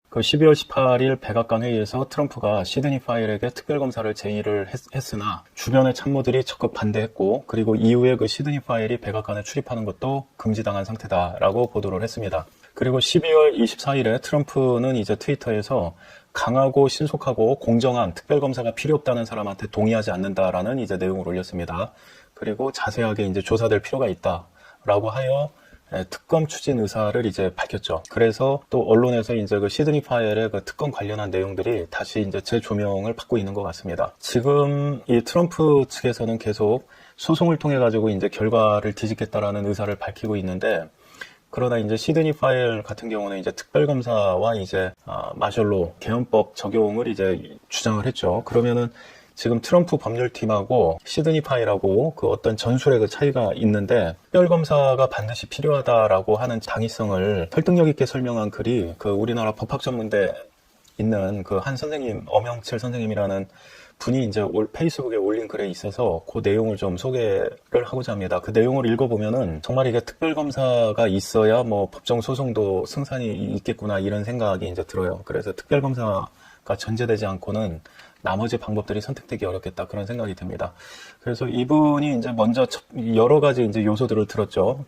그 12월 18일 백악관 회의에서 트럼프가 시드니 파일에게 특별검사를 제의를 했으나 주변의 참모들이 적극 반대했고, 그리고 이후에 그 시드니 파일이 백악관에 출입하는 것도 금지당한 상태다라고 보도를 했습니다. 그리고 12월 24일에 트럼프는 이제 트위터에서 강하고 신속하고 공정한 특별검사가 필요 없다는 사람한테 동의하지 않는다라는 이제 내용을 올렸습니다. 그리고 자세하게 이제 조사될 필요가 있다라고 하여 특검 추진 의사를 이제 밝혔죠. 그래서 또 언론에서 이제 그 시드니 파일의 그 특검 관련한 내용들이 다시 이제 재조명을 받고 있는 것 같습니다. 지금 이 트럼프 측에서는 계속 소송을 통해 가지고 이제 결과를 뒤집겠다라는 의사를 밝히고 있는데, 그러나 이제 시드니 파일 같은 경우는 이제 특별검사와 이제 마셜로 개헌법 적용을 이제 주장을 했죠. 그러면은 지금 트럼프 법률팀하고 시드니 파일하고 그 어떤 전술의 그 차이가 있는데, 특별검사가 반드시 필요하다라고 하는 당위성을 설득력 있게 설명한 글이 그 우리나라 법학전문대 있는 그 한 선생님, 엄영칠 선생님이라는 분이 이제 페이스북에 올린 글에 있어서 그 내용을 좀 소개를 하고자 합니다. 그 내용을 읽어보면은 정말 이게 특별검사가 있어야 뭐 법정 소송도 승산이 있겠구나 이런 생각이 이제 들어요. 그래서 특별검사가 전제되지 않고는 나머지 방법들이 선택되기 어렵겠다 그런 생각이 듭니다. 그래서 이분이 이제 먼저 여러 가지 이제 요소들을 들었죠.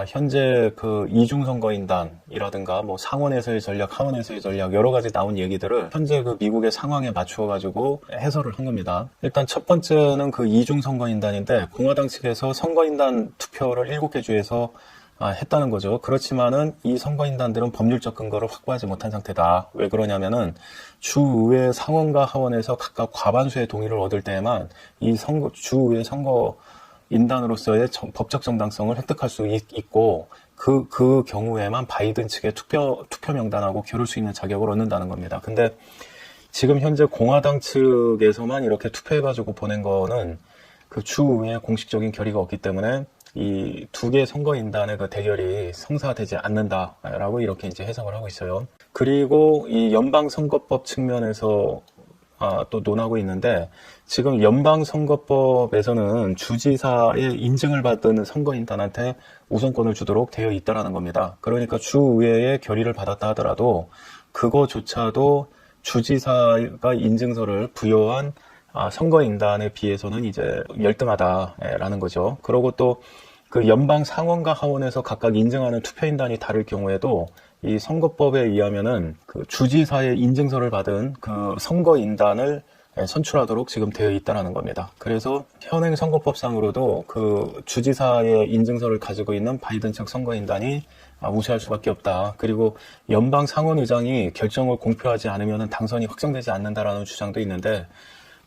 현재 그 이중선거인단이라든가 뭐 상원에서의 전략, 하원에서의 전략 여러 가지 나온 얘기들을 현재 그 미국의 상황에 맞추어 가지고 해설을 한 겁니다. 일단 첫 번째는 그 이중선거인단인데, 공화당 측에서 선거인단 투표를 7개 주에서 했다는 거죠. 그렇지만은 이 선거인단들은 법률적 근거를 확보하지 못한 상태다. 왜 그러냐면은 주의회 상원과 하원에서 각각 과반수의 동의를 얻을 때에만 이 주의회 선거인단으로서의 법적 정당성을 획득할 수 있고, 그 경우에만 바이든 측의 투표 명단하고 겨룰 수 있는 자격을 얻는다는 겁니다. 근데 지금 현재 공화당 측에서만 이렇게 투표해가지고 보낸 거는 그 주의회 공식적인 결의가 없기 때문에 이 두 개의 선거인단의 그 대결이 성사되지 않는다라고 이렇게 이제 해석을 하고 있어요. 그리고 이 연방선거법 측면에서 또 논하고 있는데, 지금 연방선거법에서는 주지사의 인증을 받은 선거인단한테 우선권을 주도록 되어 있다라는 겁니다. 그러니까 주의회의 결의를 받았다 하더라도 그거조차도 주지사가 인증서를 부여한 선거인단에 비해서는 이제 열등하다라는 거죠. 그리고 또 그 연방 상원과 하원에서 각각 인증하는 투표인단이 다를 경우에도 이 선거법에 의하면은 그 주지사의 인증서를 받은 그 선거인단을 선출하도록 지금 되어 있다는 겁니다. 그래서 현행 선거법상으로도 그 주지사의 인증서를 가지고 있는 바이든 측 선거인단이 우세할 수밖에 없다. 그리고 연방 상원 의장이 결정을 공표하지 않으면 당선이 확정되지 않는다라는 주장도 있는데,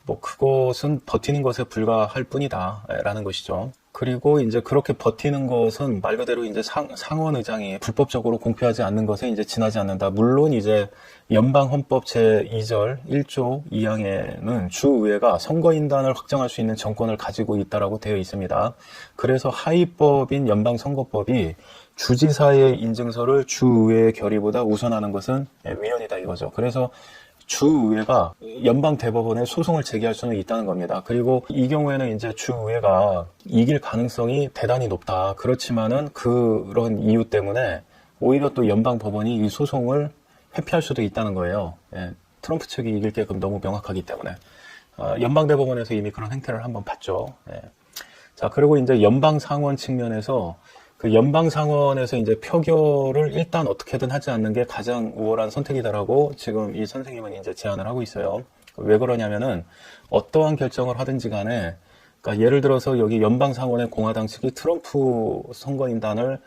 뭐 그것은 버티는 것에 불과할 뿐이다라는 것이죠. 그리고 이제 그렇게 버티는 것은 말 그대로 이제 상원 의장이 불법적으로 공표하지 않는 것에 이제 지나지 않는다. 물론 이제 연방 헌법 제2절 1조 2항에는 주의회가 선거인단을 확정할 수 있는 정권을 가지고 있다라고 되어 있습니다. 그래서 하위법인 연방 선거법이 주지사의 인증서를 주의회의 결의보다 우선하는 것은 위헌이다 이거죠. 그래서 주의회가 연방대법원에 소송을 제기할 수는 있다는 겁니다. 그리고 이 경우에는 이제 주의회가 이길 가능성이 대단히 높다. 그렇지만은 그런 이유 때문에 오히려 또 연방법원이 이 소송을 회피할 수도 있다는 거예요. 트럼프 측이 이길 게 그럼 너무 명확하기 때문에. 연방대법원에서 이미 그런 행태를 한번 봤죠. 자, 그리고 이제 연방상원 측면에서 그 연방상원에서 이제 표결을 일단 어떻게든 하지 않는 게 가장 우월한 선택이다라고 지금 이 선생님은 이제 제안을 하고 있어요. 왜 그러냐면은 어떠한 결정을 하든지 간에, 그러니까 예를 들어서 여기 연방상원의 공화당 측이 트럼프 선거인단을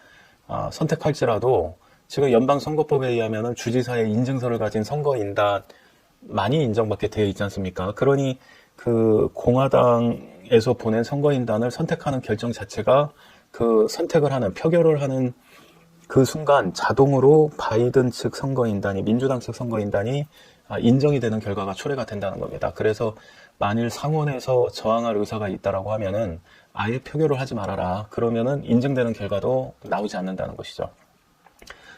선택할지라도 지금 연방선거법에 의하면은 주지사의 인증서를 가진 선거인단만이 인정받게 되어 있지 않습니까? 그러니 그 공화당에서 보낸 선거인단을 선택하는 결정 자체가 그 선택을 하는, 표결을 하는 그 순간 자동으로 바이든 측 선거인단이, 민주당 측 선거인단이 인정이 되는 결과가 초래가 된다는 겁니다. 그래서 만일 상원에서 저항할 의사가 있다라고 하면은 아예 표결을 하지 말아라. 그러면은 인정되는 결과도 나오지 않는다는 것이죠.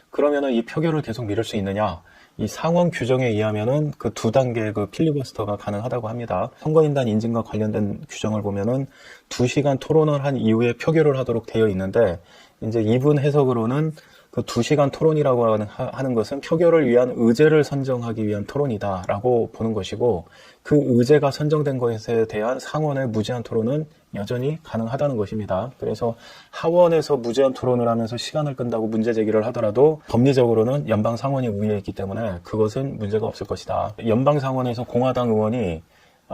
그러면은 이 표결을 계속 미룰 수 있느냐? 이 상원 규정에 의하면은 그 2단계의 그 필리버스터가 가능하다고 합니다. 선거인단 인증과 관련된 규정을 보면은 2시간 토론을 한 이후에 표결을 하도록 되어 있는데, 이제 이분 해석으로는 그 2시간 토론이라고 하는 것은 표결을 위한 의제를 선정하기 위한 토론이다라고 보는 것이고, 그 의제가 선정된 것에 대한 상원의 무제한 토론은 여전히 가능하다는 것입니다. 그래서 하원에서 무제한 토론을 하면서 시간을 끈다고 문제 제기를 하더라도 법리적으로는 연방 상원이 우위에 있기 때문에 그것은 문제가 없을 것이다. 연방 상원에서 공화당 의원이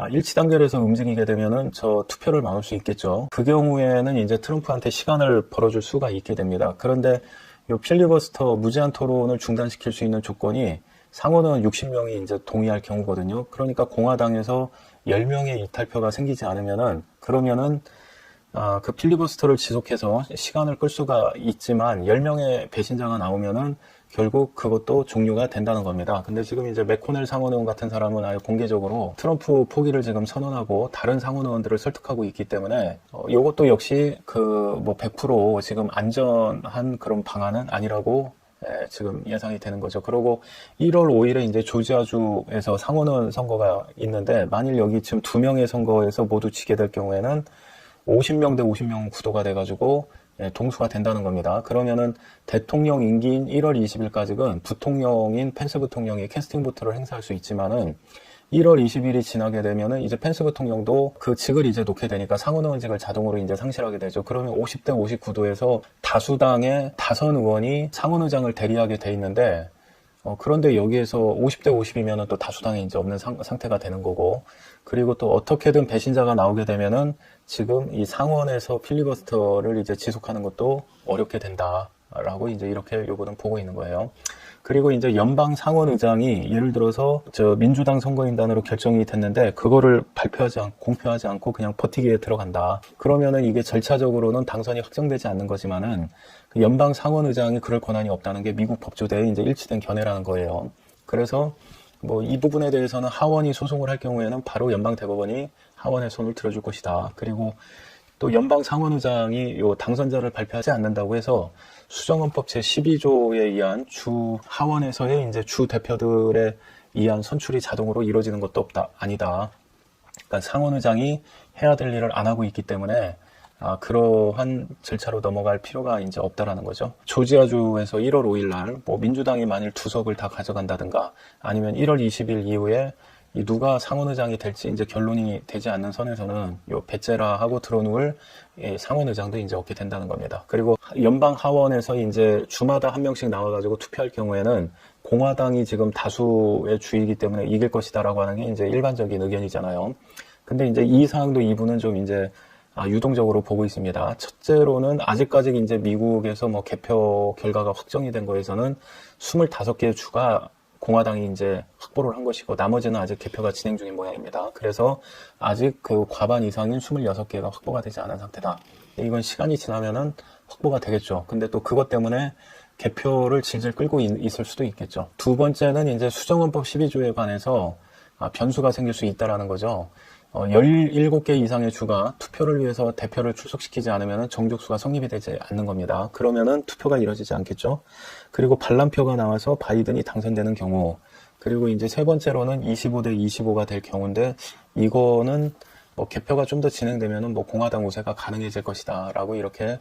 일치단결해서 움직이게 되면은 저 투표를 막을 수 있겠죠. 그 경우에는 이제 트럼프한테 시간을 벌어줄 수가 있게 됩니다. 그런데 이 필리버스터 무제한 토론을 중단시킬 수 있는 조건이 상원은 60명이 이제 동의할 경우거든요. 그러니까 공화당에서 10명의 이탈표가 생기지 않으면은, 그러면은 그 필리버스터를 지속해서 시간을 끌 수가 있지만 10명의 배신자가 나오면은 결국 그것도 종료가 된다는 겁니다. 근데 지금 이제 맥코넬 상원의원 같은 사람은 아예 공개적으로 트럼프 포기를 지금 선언하고 다른 상원의원들을 설득하고 있기 때문에 이것도 역시 그 뭐 100% 지금 안전한 그런 방안은 아니라고 지금 예상이 되는 거죠. 그리고 1월 5일에 이제 조지아주에서 상원의원 선거가 있는데, 만일 여기 지금 2명의 선거에서 모두 지게 될 경우에는 50명 대 50명 구도가 돼가지고 동수가 된다는 겁니다. 그러면은 대통령 임기인 1월 20일까지는 부통령인 펜스 부통령이 캐스팅 보트를 행사할 수 있지만은 1월 20일이 지나게 되면은 이제 펜스 부통령도 그 직을 이제 놓게 되니까 상원의원직을 자동으로 이제 상실하게 되죠. 그러면 50대 50 구도에서 다수당의 다선 의원이 상원의장을 대리하게 돼 있는데, 그런데 여기에서 50대 50이면은 또 다수당이 이제 없는 상태가 되는 거고, 그리고 또 어떻게든 배신자가 나오게 되면은 지금 이 상원에서 필리버스터를 이제 지속하는 것도 어렵게 된다라고 이제 이렇게 요거는 보고 있는 거예요. 그리고 이제 연방 상원의장이 예를 들어서 저 민주당 선거인단으로 결정이 됐는데 그거를 공표하지 않고 그냥 버티기에 들어간다. 그러면은 이게 절차적으로는 당선이 확정되지 않는 거지만은 그 연방 상원의장이 그럴 권한이 없다는 게 미국 법조대에 이제 일치된 견해라는 거예요. 그래서 뭐 이 부분에 대해서는 하원이 소송을 할 경우에는 바로 연방 대법원이 하원의 손을 들어줄 것이다. 그리고 또 연방 상원의장이 요 당선자를 발표하지 않는다고 해서 수정헌법 제12조에 의한 주 하원에서의 이제 주 대표들에 의한 선출이 자동으로 이루어지는 것도 아니다. 그러니까 상원의장이 해야 될 일을 안 하고 있기 때문에 그러한 절차로 넘어갈 필요가 이제 없다라는 거죠. 조지아주에서 1월 5일 날 뭐 민주당이 만일 2석을 다 가져간다든가 아니면 1월 20일 이후에 누가 상원의장이 될지 이제 결론이 되지 않는 선에서는 요 베체라하고 들어놓을 상원의장도 이제 얻게 된다는 겁니다. 그리고 연방 하원에서 이제 주마다 한 명씩 나와가지고 투표할 경우에는 공화당이 지금 다수의 주이기 때문에 이길 것이다라고 하는 게 이제 일반적인 의견이잖아요. 근데 이제 이 사항도 이분은 좀 이제 유동적으로 보고 있습니다. 첫째로는 아직까지 이제 미국에서 뭐 개표 결과가 확정이 된 거에서는 25개의 주가 공화당이 이제 확보를 한 것이고 나머지는 아직 개표가 진행 중인 모양입니다. 그래서 아직 그 과반 이상인 26개가 확보가 되지 않은 상태다. 이건 시간이 지나면은 확보가 되겠죠. 근데 또 그것 때문에 개표를 질질 끌고 있을 수도 있겠죠. 두 번째는 이제 수정헌법 12조에 관해서 변수가 생길 수 있다라는 거죠. 17개 이상의 주가 투표를 위해서 대표를 출석시키지 않으면 정족수가 성립이 되지 않는 겁니다. 그러면은 투표가 이루어지지 않겠죠. 그리고 반란표가 나와서 바이든이 당선되는 경우, 그리고 이제 세 번째로는 25대 25가 될 경우인데 이거는 뭐 개표가 좀 더 진행되면은 뭐 공화당 우세가 가능해질 것이다라고 이렇게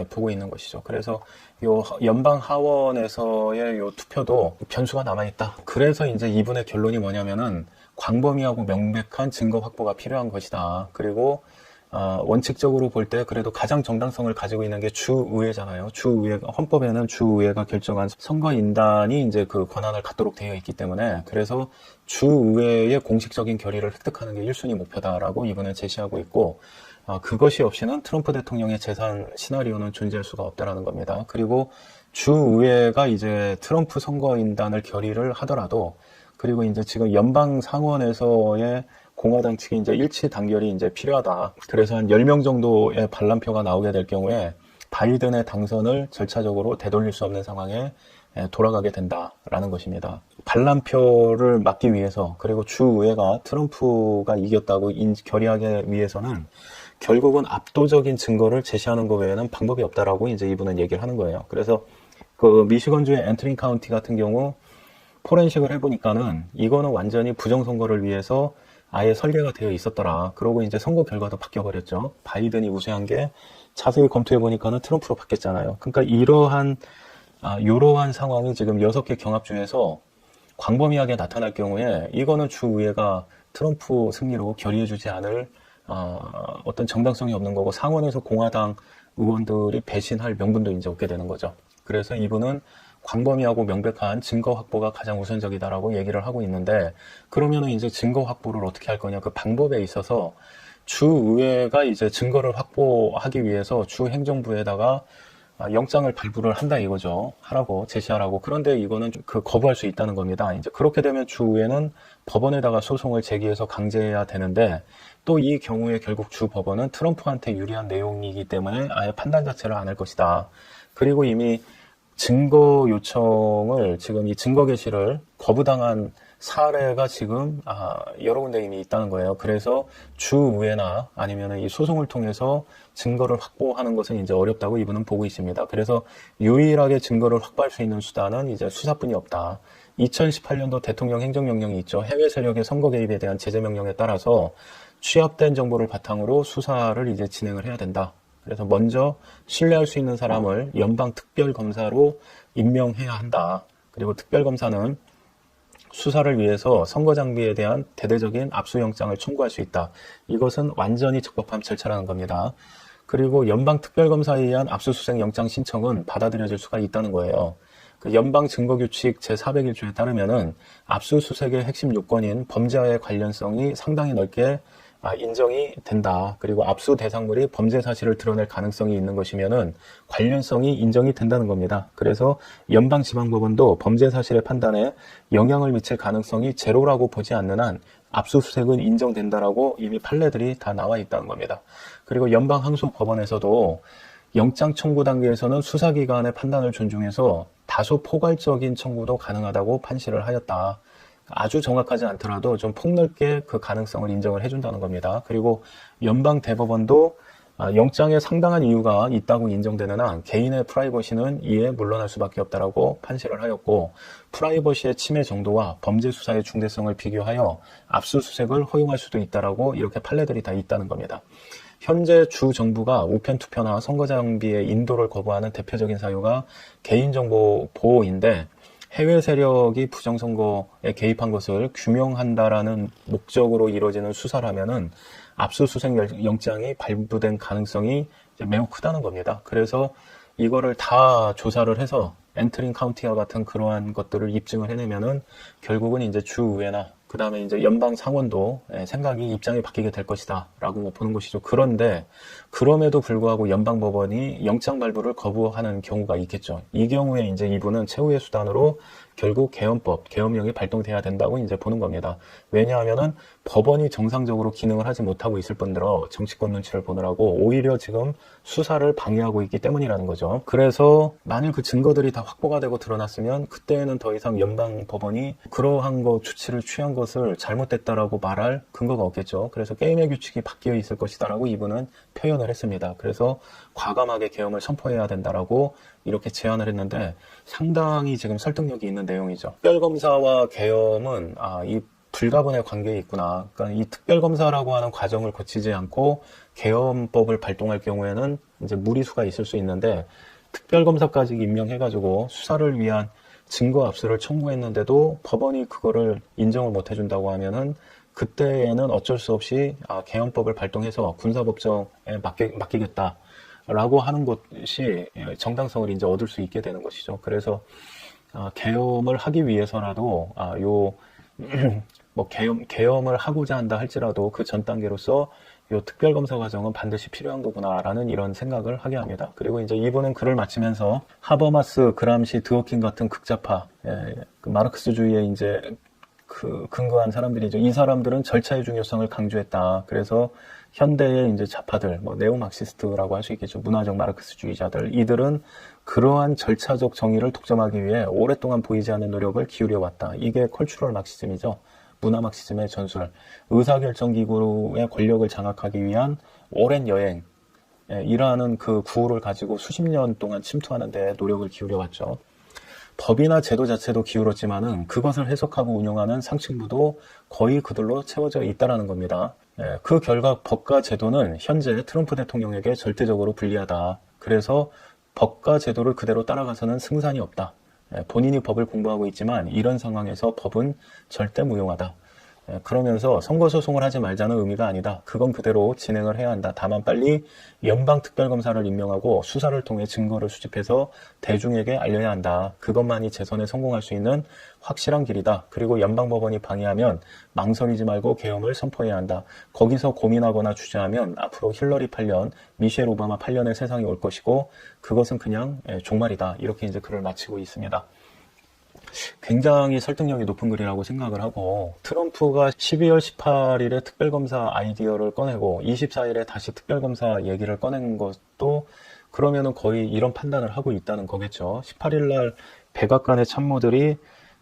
보고 있는 것이죠. 그래서 요 연방 하원에서의 요 투표도 변수가 남아있다. 그래서 이제 이분의 결론이 뭐냐면은 광범위하고 명백한 증거 확보가 필요한 것이다. 그리고 원칙적으로 볼 때 그래도 가장 정당성을 가지고 있는 게 주의회잖아요. 주의회가 헌법에는 주의회가 결정한 선거인단이 이제 그 권한을 갖도록 되어 있기 때문에 그래서 주의회의 공식적인 결의를 획득하는 게 1순위 목표다라고 이번에 제시하고 있고 그것이 없이는 트럼프 대통령의 재산 시나리오는 존재할 수가 없다라는 겁니다. 그리고 주의회가 이제 트럼프 선거인단을 결의를 하더라도 그리고 이제 지금 연방 상원에서의 공화당 측이 이제 일치 단결이 이제 필요하다. 그래서 한 10명 정도의 반란표가 나오게 될 경우에 바이든의 당선을 절차적으로 되돌릴 수 없는 상황에 돌아가게 된다라는 것입니다. 반란표를 막기 위해서 그리고 주의회가 트럼프가 이겼다고 결의하기 위해서는 결국은 압도적인 증거를 제시하는 것 외에는 방법이 없다라고 이제 이분은 얘기를 하는 거예요. 그래서 그 미시건주의 앤트린 카운티 같은 경우 포렌식을 해보니까는 이거는 완전히 부정선거를 위해서 아예 설계가 되어 있었더라. 그러고 이제 선거 결과도 바뀌어버렸죠. 바이든이 우세한 게 자세히 검토해보니까는 트럼프로 바뀌었잖아요. 그러니까 이러한 이러한 상황이 지금 6개 경합 중에서 광범위하게 나타날 경우에 이거는 주의회가 트럼프 승리로 결의해주지 않을 어떤 정당성이 없는 거고 상원에서 공화당 의원들이 배신할 명분도 이제 없게 되는 거죠. 그래서 이분은 광범위하고 명백한 증거 확보가 가장 우선적이다라고 얘기를 하고 있는데 그러면은 이제 증거 확보를 어떻게 할 거냐 그 방법에 있어서 주의회가 이제 증거를 확보하기 위해서 주 행정부에다가 영장을 발부를 한다 이거죠. 하라고 제시하라고. 그런데 이거는 그 거부할 수 있다는 겁니다. 이제 그렇게 되면 주의회는 법원에다가 소송을 제기해서 강제해야 되는데 또 이 경우에 결국 주 법원은 트럼프한테 유리한 내용이기 때문에 아예 판단 자체를 안 할 것이다. 그리고 이미 증거 요청을 지금 이 증거 게시를 거부당한 사례가 지금 여러 군데 이미 있다는 거예요. 그래서 주의회나 아니면 이 소송을 통해서 증거를 확보하는 것은 이제 어렵다고 이분은 보고 있습니다. 그래서 유일하게 증거를 확보할 수 있는 수단은 이제 수사뿐이 없다. 2018년도 대통령 행정명령이 있죠. 해외 세력의 선거 개입에 대한 제재명령에 따라서 취합된 정보를 바탕으로 수사를 이제 진행을 해야 된다. 그래서 먼저 신뢰할 수 있는 사람을 연방특별검사로 임명해야 한다. 그리고 특별검사는 수사를 위해서 선거 장비에 대한 대대적인 압수영장을 청구할 수 있다. 이것은 완전히 적법한 절차라는 겁니다. 그리고 연방특별검사에 의한 압수수색 영장 신청은 받아들여질 수가 있다는 거예요. 그 연방증거규칙 제401조에 따르면은 압수수색의 핵심 요건인 범죄와의 관련성이 상당히 넓게 인정이 된다. 그리고 압수 대상물이 범죄 사실을 드러낼 가능성이 있는 것이면은 관련성이 인정이 된다는 겁니다. 그래서 연방지방법원도 범죄 사실의 판단에 영향을 미칠 가능성이 제로라고 보지 않는 한 압수수색은 인정된다라고 이미 판례들이 다 나와 있다는 겁니다. 그리고 연방항소법원에서도 영장 청구 단계에서는 수사기관의 판단을 존중해서 다소 포괄적인 청구도 가능하다고 판시를 하였다. 아주 정확하지 않더라도 좀 폭넓게 그 가능성을 인정을 해준다는 겁니다. 그리고 연방대법원도 영장에 상당한 이유가 있다고 인정되는 한 개인의 프라이버시는 이에 물러날 수밖에 없다라고 판시를 하였고 프라이버시의 침해 정도와 범죄 수사의 중대성을 비교하여 압수수색을 허용할 수도 있다라고 이렇게 판례들이 다 있다는 겁니다. 현재 주 정부가 우편 투표나 선거 장비의 인도를 거부하는 대표적인 사유가 개인정보 보호인데 해외 세력이 부정선거에 개입한 것을 규명한다라는 목적으로 이루어지는 수사라면은 압수수색 영장이 발부된 가능성이 매우 크다는 겁니다. 그래서 이거를 다 조사를 해서 엔트링 카운티와 같은 그러한 것들을 입증을 해내면은 결국은 이제 주의회나 그 다음에 이제 연방 상원도 생각이 입장이 바뀌게 될 것이다 라고 보는 것이죠. 그런데 그럼에도 불구하고 연방 법원이 영장 발부를 거부하는 경우가 있겠죠. 이 경우에 이제 이분은 최후의 수단으로 결국 개헌법, 계엄령이 발동돼야 된다고 이제 보는 겁니다. 왜냐하면은 법원이 정상적으로 기능을 하지 못하고 있을 뿐더러 정치권 눈치를 보느라고 오히려 지금 수사를 방해하고 있기 때문이라는 거죠. 그래서 만일 그 증거들이 다 확보가 되고 드러났으면 그때는 더 이상 연방 법원이 그러한 거 조치를 취한 것을 잘못됐다라고 말할 근거가 없겠죠. 그래서 게임의 규칙이 바뀌어 있을 것이다라고 이분은 표현을 했습니다. 그래서 과감하게 계엄을 선포해야 된다라고 이렇게 제안을 했는데 상당히 지금 설득력이 있는 내용이죠. 특별검사와 계엄은 이 불가분의 관계에 있구나. 그러니까 이 특별검사라고 하는 과정을 거치지 않고 계엄법을 발동할 경우에는 이제 무리수가 있을 수 있는데 특별검사까지 임명해가지고 수사를 위한 증거 압수를 청구했는데도 법원이 그거를 인정을 못 해준다고 하면은 그때에는 어쩔 수 없이 계엄법을 발동해서 군사법정에 맡기겠다라고 하는 것이 정당성을 이제 얻을 수 있게 되는 것이죠. 그래서 계엄을 하기 위해서라도 뭐 계엄을 하고자 한다 할지라도 그 전 단계로서 요 특별검사 과정은 반드시 필요한 거구나라는 이런 생각을 하게 합니다. 그리고 이제 이분은 글을 마치면서 하버마스, 그람시, 드워킨 같은 극좌파, 그 마르크스주의에 이제 그 근거한 사람들이죠. 이 사람들은 절차의 중요성을 강조했다. 그래서 현대의 이제 좌파들, 뭐 네오막시스트라고 할 수 있겠죠. 문화적 마르크스주의자들, 이들은 그러한 절차적 정의를 독점하기 위해 오랫동안 보이지 않는 노력을 기울여 왔다. 이게 컬추럴 막시즘이죠. 문화 막시즘의 전술, 의사결정기구의 권력을 장악하기 위한 오랜 여행, 이러한 그 구호를 가지고 수십 년 동안 침투하는 데 노력을 기울여왔죠. 법이나 제도 자체도 기울었지만은 그것을 해석하고 운영하는 상층부도 거의 그들로 채워져 있다라는 겁니다. 그 결과 법과 제도는 현재 트럼프 대통령에게 절대적으로 불리하다. 그래서 법과 제도를 그대로 따라가서는 승산이 없다. 본인이 법을 공부하고 있지만 이런 상황에서 법은 절대 무용하다. 그러면서 선거소송을 하지 말자는 의미가 아니다. 그건 그대로 진행을 해야 한다. 다만 빨리 연방특별검사를 임명하고 수사를 통해 증거를 수집해서 대중에게 알려야 한다. 그것만이 재선에 성공할 수 있는 확실한 길이다. 그리고 연방법원이 방해하면 망설이지 말고 계엄을 선포해야 한다. 거기서 고민하거나 주저하면 앞으로 힐러리 8년, 미셸 오바마 8년의 세상이 올 것이고 그것은 그냥 종말이다. 이렇게 이제 글을 마치고 있습니다. 굉장히 설득력이 높은 글이라고 생각을 하고, 트럼프가 12월 18일에 특별검사 아이디어를 꺼내고 24일에 다시 특별검사 얘기를 꺼낸 것도 그러면은 거의 이런 판단을 하고 있다는 거겠죠. 18일날 백악관의 참모들이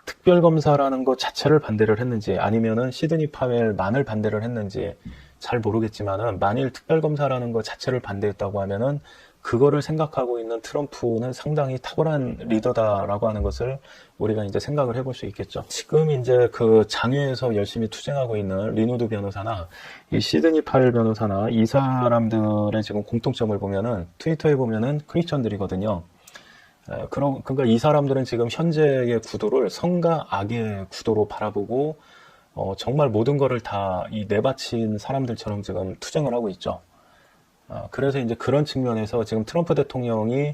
특별검사라는 것 자체를 반대를 했는지 아니면은 시드니 파웰만을 반대를 했는지 잘 모르겠지만은 만일 특별검사라는 것 자체를 반대했다고 하면은 그거를 생각하고 있는 트럼프는 상당히 탁월한 리더다라고 하는 것을 우리가 이제 생각을 해볼 수 있겠죠. 지금 이제 그 장외에서 열심히 투쟁하고 있는 리누드 변호사나 이 시드니 파웰 변호사나 이 사람들의 지금 공통점을 보면은 트위터에 보면은 크리스천들이거든요. 그러니까 이 사람들은 지금 현재의 구도를 성과 악의 구도로 바라보고 정말 모든 거를 다 이 내바친 사람들처럼 지금 투쟁을 하고 있죠. 그래서 이제 그런 측면에서 지금 트럼프 대통령이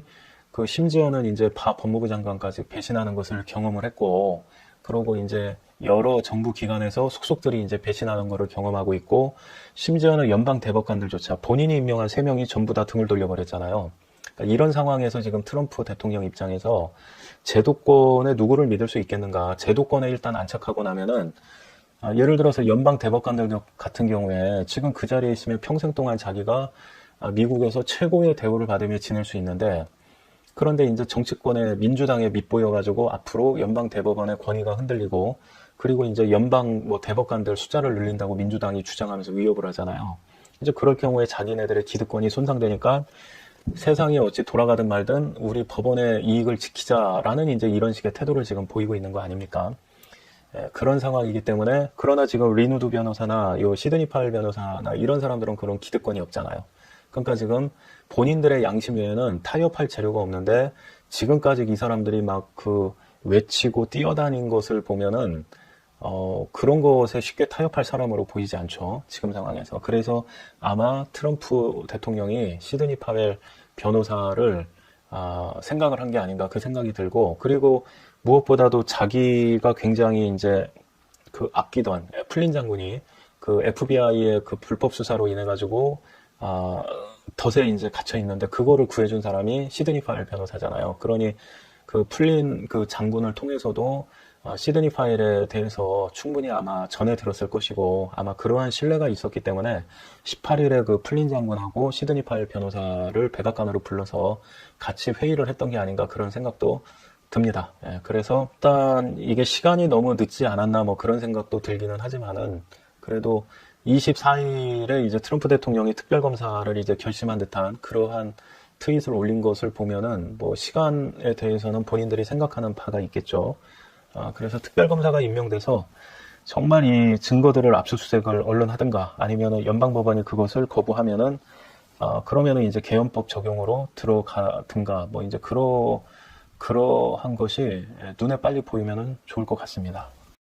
그 심지어는 이제 법무부 장관까지 배신하는 것을 경험을 했고, 그러고 이제 여러 정부 기관에서 속속들이 이제 배신하는 것을 경험하고 있고, 심지어는 연방 대법관들조차 본인이 임명한 3명이 전부 다 등을 돌려버렸잖아요. 그러니까 이런 상황에서 지금 트럼프 대통령 입장에서 제도권에 누구를 믿을 수 있겠는가? 제도권에 일단 안착하고 나면은 예를 들어서 연방 대법관들 같은 경우에 지금 그 자리에 있으면 평생 동안 자기가 미국에서 최고의 대우를 받으며 지낼 수 있는데, 그런데 이제 정치권의 민주당에 밑보여가지고 앞으로 연방 대법원의 권위가 흔들리고, 그리고 이제 연방 대법관들 숫자를 늘린다고 민주당이 주장하면서 위협을 하잖아요. 이제 그럴 경우에 자기네들의 기득권이 손상되니까 세상이 어찌 돌아가든 말든 우리 법원의 이익을 지키자라는 이제 이런 식의 태도를 지금 보이고 있는 거 아닙니까? 그런 상황이기 때문에, 그러나 지금 리누드 변호사나 요 시드니 파웰 변호사나 이런 사람들은 그런 기득권이 없잖아요. 그러니까 지금 본인들의 양심 외에는 타협할 재료가 없는데, 지금까지 이 사람들이 막 그 외치고 뛰어다닌 것을 보면은 그런 것에 쉽게 타협할 사람으로 보이지 않죠, 지금 상황에서. 그래서 아마 트럼프 대통령이 시드니 파웰 변호사를 생각을 한 게 아닌가, 그 생각이 들고, 그리고 무엇보다도 자기가 굉장히 이제 그 아끼던 플린 장군이 그 FBI의 그 불법 수사로 인해 가지고 덫에 이제 갇혀 있는데 그거를 구해준 사람이 시드니 파웰 변호사잖아요. 그러니 그 플린 그 장군을 통해서도 시드니 파웰에 대해서 충분히 아마 전해 들었을 것이고, 아마 그러한 신뢰가 있었기 때문에 18일에 그 플린 장군하고 시드니 파웰 변호사를 백악관으로 불러서 같이 회의를 했던 게 아닌가, 그런 생각도 듭니다. 그래서 일단 이게 시간이 너무 늦지 않았나 그런 생각도 들기는 하지만은, 그래도 24일에 이제 트럼프 대통령이 특별검사를 이제 결심한 듯한 그러한 트윗을 올린 것을 보면은 시간에 대해서는 본인들이 생각하는 바가 있겠죠. 그래서 특별검사가 임명돼서 정말 이 증거들을 압수수색을 얼른 하든가, 아니면은 연방법원이 그것을 거부하면은 그러면은 이제 계엄법 적용으로 들어가든가, 이제 그러한 것이 눈에 빨리 보이면은 좋을 것 같습니다.